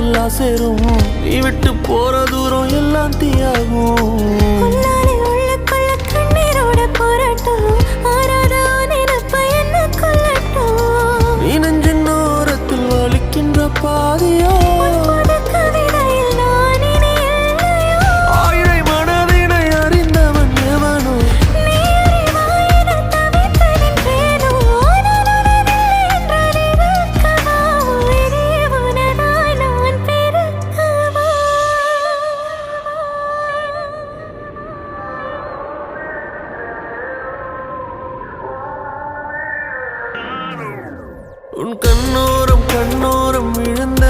இல்லா சேரும் நீ விட்டு போற தூரம் எல்லாம் தீயாகும் உள்ளுக்குள்ள கண்ணீரோட போராட்டம் ஆறாத நினைப்ப என்ன கொல்லட்டும் நீ நெஞ்சின் ஓரத்தில் வலிக்கின்ற பாதியோ கவிதையில் நான் இனி இல்லையோ ஆயிரை மனதினை அறிந்தவன் எவனோ நீ அறிவாயின தவித்து நின்றேனோ நான் உனதில்லை என்றால் இருக்கவா உயிரே உனதாய் நான் பெருக்கவா உன் கண்ணோரம் விழுந்த